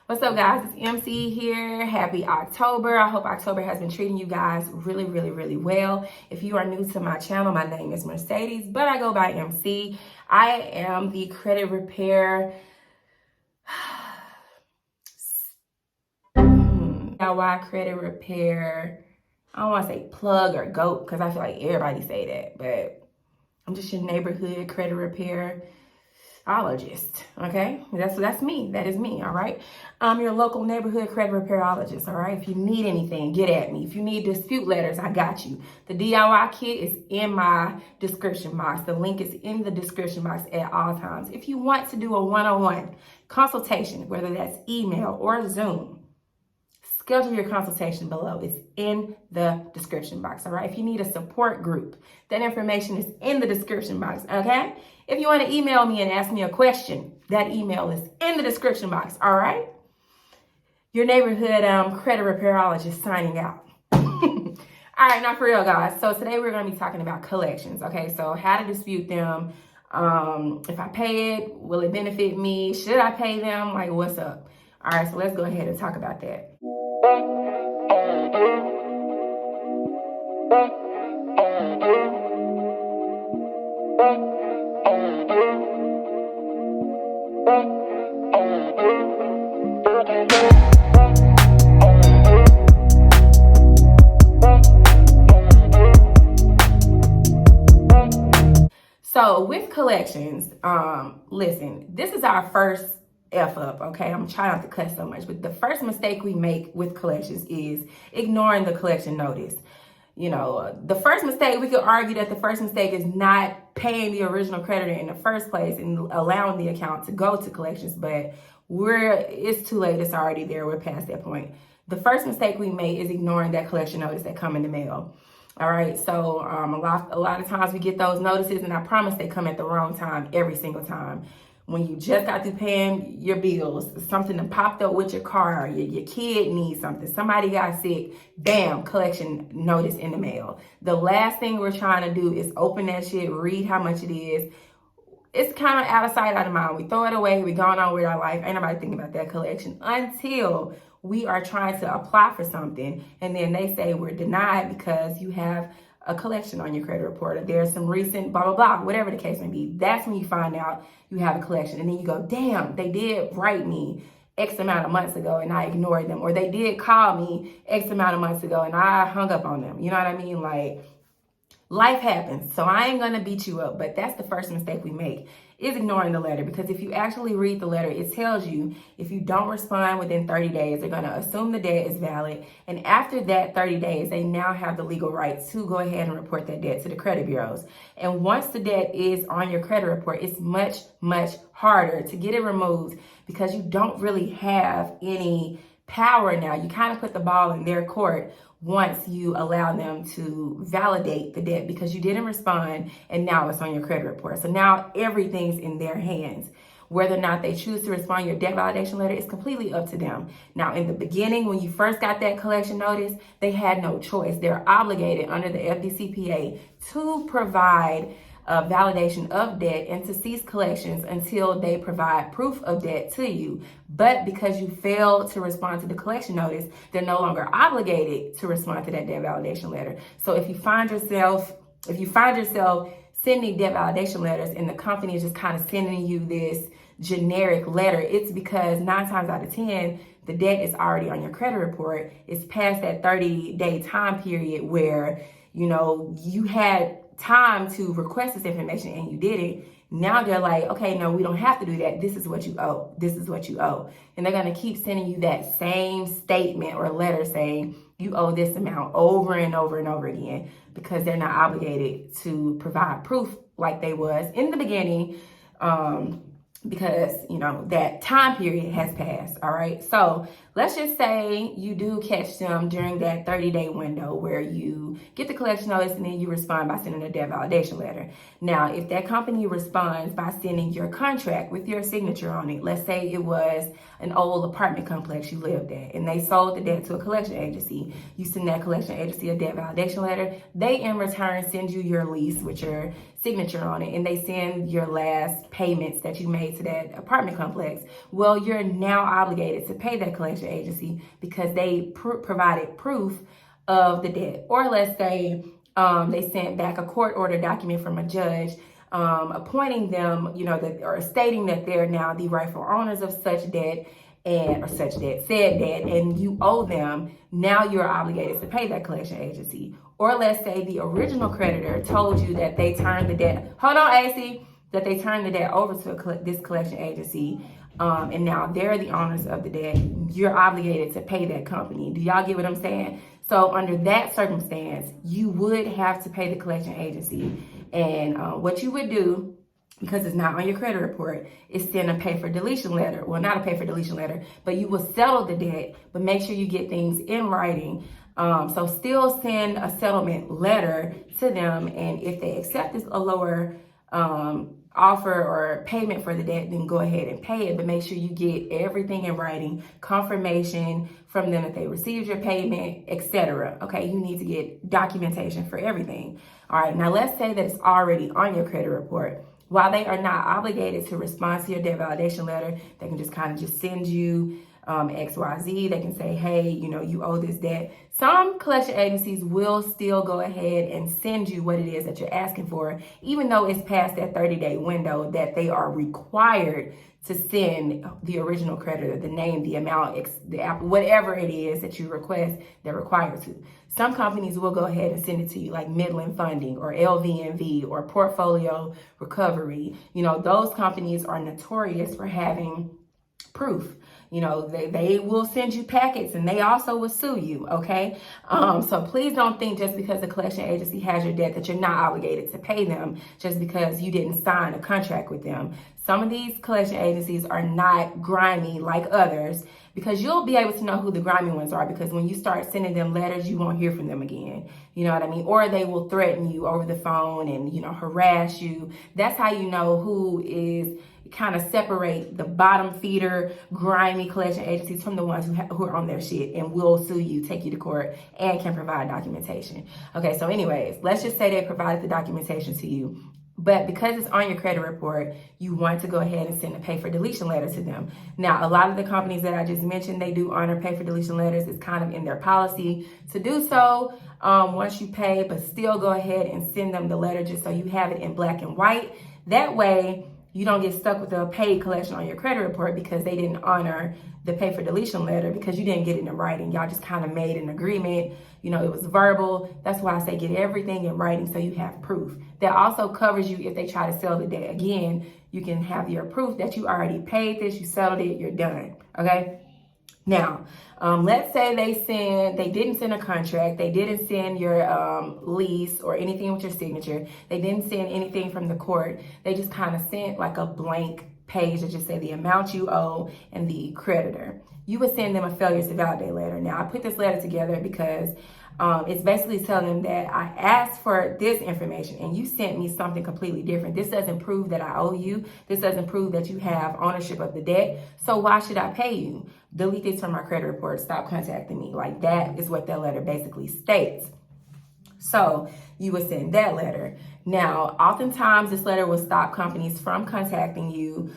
What's up, guys? It's MC here. Happy October. I hope October has been treating you guys really well. If you are new to my channel, my name is Mercedes, but I go by MC. I am the credit repair DIY credit repair. I don't want to say plug or goat because I feel like everybody say that, but I'm just your neighborhood credit repair ologist, okay? That's me. That is me, all right? I'm your local neighborhood credit repairologist, all right? If you need anything, get at me. If you need dispute letters, I got you. The DIY kit is in my description box. The link is in the description box at all times. If you want to do a one-on-one consultation, whether that's email or Zoom, schedule your consultation below. It's in the description box, all right? If you need a support group, that information is in the description box, okay? If you want to email me and ask me a question, that email is in the description box, all right? Your neighborhood credit repairologist signing out. All right, now for real, guys. So today we're going to be talking about collections, okay? So how to dispute them. If I pay it, will it benefit me? Should I pay them? Like, what's up? All right, so let's go ahead and talk about that. So with collections, listen, this is our first F up, okay? I'm trying not to cuss so much, but the first mistake we make with collections is ignoring the collection notice. You know, the first mistake, we could argue that the first mistake is not paying the original creditor in the first place and allowing the account to go to collections, but it's too late. It's already there. We're past that point. The first mistake we make is ignoring that collection notice that come in the mail. All right, so a lot of times we get those notices, and I promise they come at the wrong time every single time. When you just got through paying your bills, something that popped up with your car, your kid needs something, somebody got sick, bam, collection notice in the mail. The last thing we're trying to do is open that shit, read how much it is. It's kind of out of sight, out of mind. We throw it away, we going on with our life. Ain't nobody thinking about that collection until we are trying to apply for something, and then they say we're denied because you have a collection on your credit report, or there's some recent blah, blah, blah, whatever the case may be. That's when you find out you have a collection. And then you go, damn, they did write me X amount of months ago and I ignored them. Or they did call me X amount of months ago and I hung up on them. You know what I mean? Like, life happens. So I ain't gonna beat you up, but that's the first mistake we make, is ignoring the letter. Because if you actually read the letter, it tells you if you don't respond within 30 days, they're gonna assume the debt is valid. And after that 30 days, they now have the legal right to go ahead and report that debt to the credit bureaus. And once the debt is on your credit report, it's much harder to get it removed because you don't really have any power now. You kind of put the ball in their court once you allow them to validate the debt because you didn't respond and now it's on your credit report. So now everything's in their hands. Whether or not they choose to respond to your debt validation letter is completely up to them. Now, in the beginning, when you first got that collection notice, they had no choice. They're obligated under the FDCPA to provide validation of debt and to cease collections until they provide proof of debt to you. But because you failed to respond to the collection notice, they're no longer obligated to respond to that debt validation letter. So if you find yourself sending debt validation letters and the company is just kind of sending you this generic letter, it's because 9 times out of 10, the debt is already on your credit report. It's past that 30-day time period where, you know, you had time to request this information and you didn't. Now they're like, okay, no, we don't have to do that. This is what you owe. This is what you owe. And they're going to keep sending you that same statement or letter saying you owe this amount over and over and over again because they're not obligated to provide proof like they was in the beginning, because, you know, that time period has passed. All right. So let's just say you do catch them during that 30-day window where you get the collection notice and then you respond by sending a debt validation letter. Now, if that company responds by sending your contract with your signature on it, let's say it was an old apartment complex you lived at and they sold the debt to a collection agency, you send that collection agency a debt validation letter. They in return send you your lease with your signature on it and they send your last payments that you made to that apartment complex, well, you're now obligated to pay that collection agency because they provided proof of the debt. Or let's say they sent back a court order document from a judge appointing them, that, or stating that they're now the rightful owners of such debt said debt, and you owe them. Now you're obligated to pay that collection agency. Or let's say the original creditor told you that they turned the debt. Hold on, AC. That they turned the debt over to this collection agency, and now they're the owners of the debt. You're obligated to pay that company. Do y'all get what I'm saying? So under that circumstance, you would have to pay the collection agency. And what you would do, because it's not on your credit report, is send a pay for deletion letter. Well, not a pay for deletion letter, but you will settle the debt, but make sure you get things in writing. So still send a settlement letter to them. And if they accept a lower offer or payment for the debt, then go ahead and pay it. But make sure you get everything in writing, confirmation from them that they received your payment, etc. Okay, you need to get documentation for everything. All right, now let's say that it's already on your credit report. While they are not obligated to respond to your debt validation letter, they can just send you XYZ. They can say, hey, you owe this debt. Some collection agencies will still go ahead and send you what it is that you're asking for, even though it's past that 30-day window that they are required to send the original creditor, the name, the amount, whatever it is that you request, they're required to. Some companies will go ahead and send it to you, like Midland Funding or LVNV or Portfolio Recovery. Those companies are notorious for having proof. They will send you packets and they also will sue you, okay? So please don't think just because the collection agency has your debt that you're not obligated to pay them just because you didn't sign a contract with them. Some of these collection agencies are not grimy like others, because you'll be able to know who the grimy ones are, because when you start sending them letters, you won't hear from them again. You know what I mean? Or they will threaten you over the phone and, harass you. That's how you know who is kind of separate the bottom feeder, grimy collection agencies from the ones who are on their shit and will sue you, take you to court, and can provide documentation. Okay, so anyways, let's just say they provided the documentation to you. But because it's on your credit report, you want to go ahead and send a pay for deletion letter to them. Now, a lot of the companies that I just mentioned, they do honor pay for deletion letters. It's kind of in their policy to do so once you pay, but still go ahead and send them the letter just so you have it in black and white. That way, you don't get stuck with a paid collection on your credit report because they didn't honor the pay for deletion letter because you didn't get it in writing. Y'all just kind of made an agreement. It was verbal. That's why I say get everything in writing so you have proof. That also covers you if they try to sell the debt. Again, you can have your proof that you already paid this, you settled it, you're done. Okay? Now, let's say they didn't send a contract, they didn't send your lease or anything with your signature, they didn't send anything from the court, they just kind of sent like a blank page that just say the amount you owe and the creditor. You would send them a failures to validate letter. Now, I put this letter together because it's basically telling them that I asked for this information and you sent me something completely different. This doesn't prove that I owe you. This doesn't prove that you have ownership of the debt. So why should I pay you? Delete this from my credit report. Stop contacting me. Like, that is what that letter basically states. So you would send that letter. Now, oftentimes this letter will stop companies from contacting you.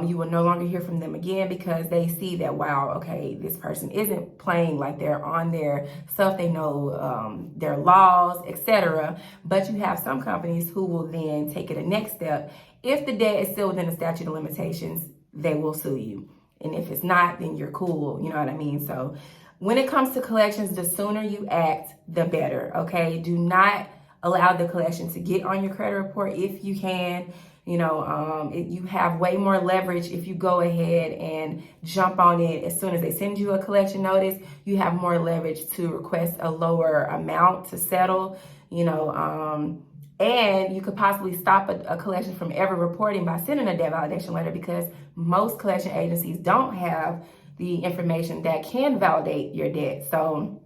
You will no longer hear from them again because they see that, wow, okay, this person isn't playing like they're on their stuff. They know their laws, etc. But you have some companies who will then take it a next step. If the debt is still within the statute of limitations, they will sue you. And if it's not, then you're cool. You know what I mean? So when it comes to collections, the sooner you act, the better, okay? Do not allow the collection to get on your credit report if you can. You have way more leverage if you go ahead and jump on it as soon as they send you a collection notice. You have more leverage to request a lower amount to settle, and you could possibly stop a collection from ever reporting by sending a debt validation letter, because most collection agencies don't have the information that can validate your debt. So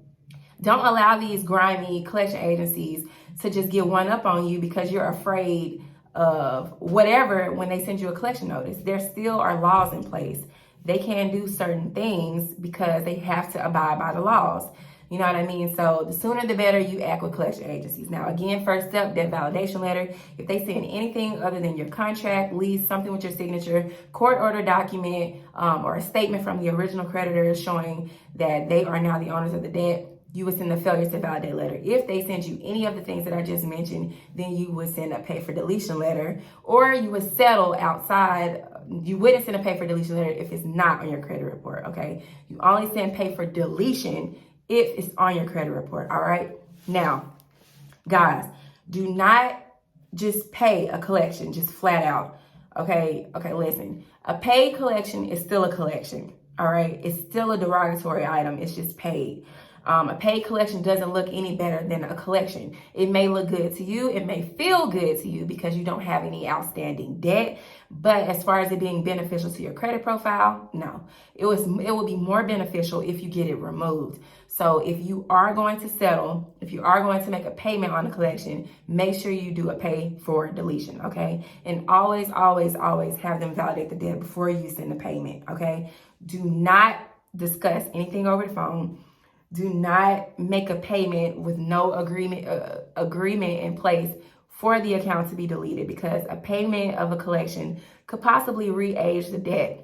don't allow these grimy collection agencies to just get one up on you because you're afraid of whatever when they send you a collection notice. There still are laws in place. They can't do certain things because they have to abide by the laws. You know what I mean? So the sooner the better you act with collection agencies. Now, again, first step, debt validation letter. If they send anything other than your contract, lease, something with your signature, court order document, or a statement from the original creditor showing that they are now the owners of the debt, you would send a failure to validate letter. If they send you any of the things that I just mentioned, then you would send a pay for deletion letter, or you would settle outside. You wouldn't send a pay for deletion letter if it's not on your credit report, okay? You only send pay for deletion if it's on your credit report, all right? Now, guys, do not just pay a collection, just flat out, okay? Okay, listen. A paid collection is still a collection, all right? It's still a derogatory item. It's just paid. A paid collection doesn't look any better than a collection. It may look good to you. It may feel good to you because you don't have any outstanding debt. But as far as it being beneficial to your credit profile, no. It will be more beneficial if you get it removed. So if you are going to settle, if you are going to make a payment on a collection, make sure you do a pay for deletion, okay? And always, always, always have them validate the debt before you send the payment, okay? Do not discuss anything over the phone. Do not make a payment with no agreement in place for the account to be deleted, because a payment of a collection could possibly re-age the debt.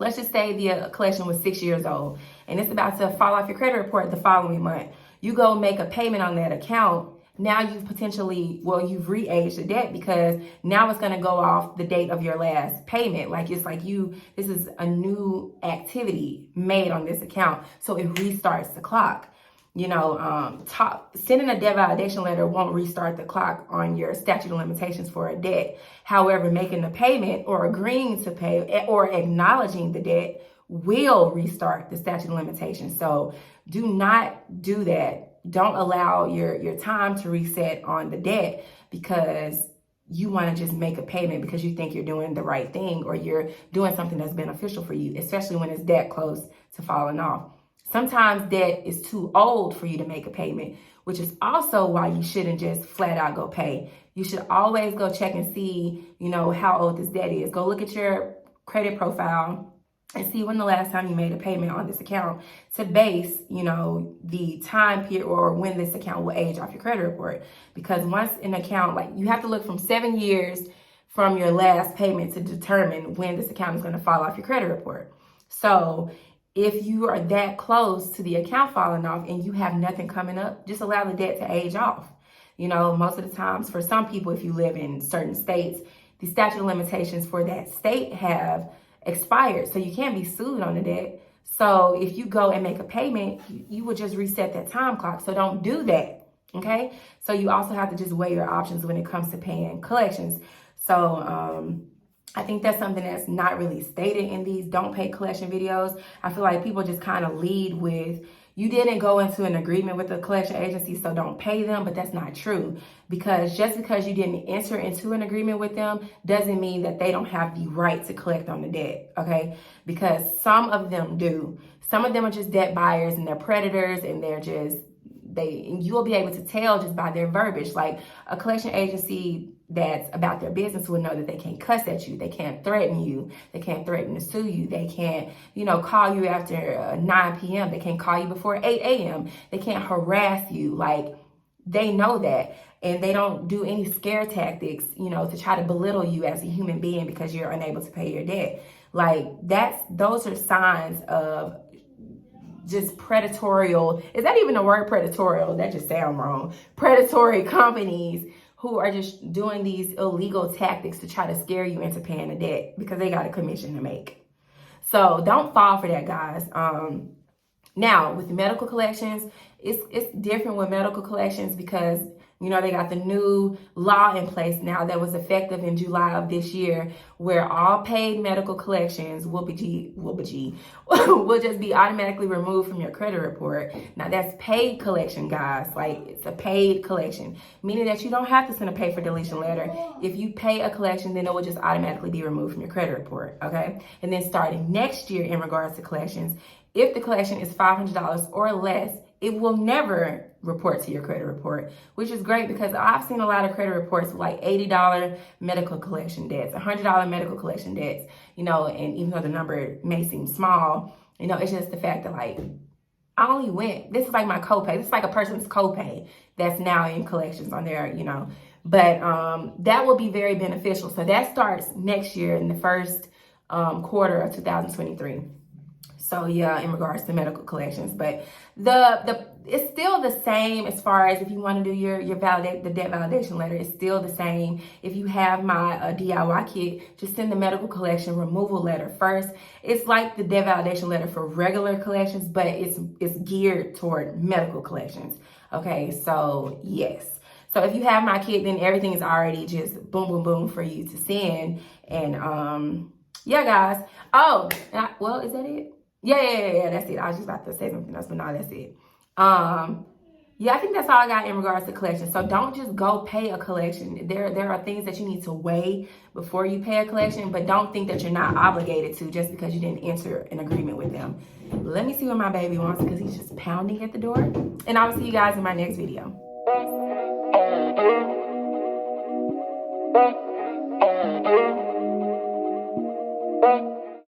Let's just say the collection was 6 years old and it's about to fall off your credit report the following month. You go make a payment on that account. Now you've you've re-aged the debt, because now it's going to go off the date of your last payment. This is a new activity made on this account. So it restarts the clock. Sending a debt validation letter won't restart the clock on your statute of limitations for a debt. However, making the payment or agreeing to pay or acknowledging the debt will restart the statute of limitations. So do not do that. Don't allow your time to reset on the debt because you want to just make a payment because you think you're doing the right thing or you're doing something that's beneficial for you, especially when it's that close to falling off. Sometimes debt is too old for you to make a payment, which is also why you shouldn't just flat out go pay. You should always go check and see, how old this debt is. Go look at your credit profile and see when the last time you made a payment on this account to base, the time period or when this account will age off your credit report. Because once an account, you have to look from 7 years from your last payment to determine when this account is going to fall off your credit report. So if you are that close to the account falling off and you have nothing coming up, just allow the debt to age off. Most of the times for some people, if you live in certain states, the statute of limitations for that state have expired, so you can't be sued on the debt. So if you go and make a payment, you would just reset that time clock. So don't do that, okay? So you also have to just weigh your options when it comes to paying collections. So I think that's something that's not really stated in these don't pay collection videos. I feel like people just kind of lead with, you didn't go into an agreement with the collection agency, so don't pay them. But that's not true, because just because you didn't enter into an agreement with them doesn't mean that they don't have the right to collect on the debt, okay? Because some of them do. Some of them are just debt buyers and they're predators, and you will be able to tell just by their verbiage. Like a collection agency that's about their business will know that they can't cuss at you. They can't threaten you. They can't threaten to sue you. They can't, call you after 9 p.m. They can't call you before 8 a.m. They can't harass you. They know that. And they don't do any scare tactics, to try to belittle you as a human being because you're unable to pay your debt. Those are signs of just predatorial. Is that even a word, predatorial? That just sounds wrong. Predatory companies who are just doing these illegal tactics to try to scare you into paying a debt because they got a commission to make. So don't fall for that, guys. Now, with medical collections, it's different with medical collections because, they got the new law in place now that was effective in July of this year, where all paid medical collections will just be automatically removed from your credit report. Now, that's paid collection, guys. It's a paid collection, meaning that you don't have to send a pay for deletion letter. If you pay a collection, then it will just automatically be removed from your credit report, okay? And then starting next year in regards to collections, if the collection is $500 or less, it will never report to your credit report, which is great because I've seen a lot of credit reports with $80 medical collection debts, $100 medical collection debts, and even though the number may seem small, it's just the fact that I only went, this is like my copay. This is like a person's copay that's now in collections on there, you know. But that will be very beneficial. So that starts next year in the first quarter of 2023. So yeah, in regards to medical collections, but the it's still the same as far as if you want to do your the debt validation letter. It's still the same. If you have my DIY kit, just send the medical collection removal letter first. It's like the debt validation letter for regular collections, but it's geared toward medical collections. Okay, so yes. So if you have my kit, then everything is already just boom, boom, boom for you to send. And yeah, guys. Oh, well, is that it? Yeah, that's it. I was just about to say something else, but no, that's it. Yeah, I think that's all I got in regards to collection. So don't just go pay a collection. There are things that you need to weigh before you pay a collection, but don't think that you're not obligated to just because you didn't enter an agreement with them. Let me see what my baby wants because he's just pounding at the door. And I will see you guys in my next video.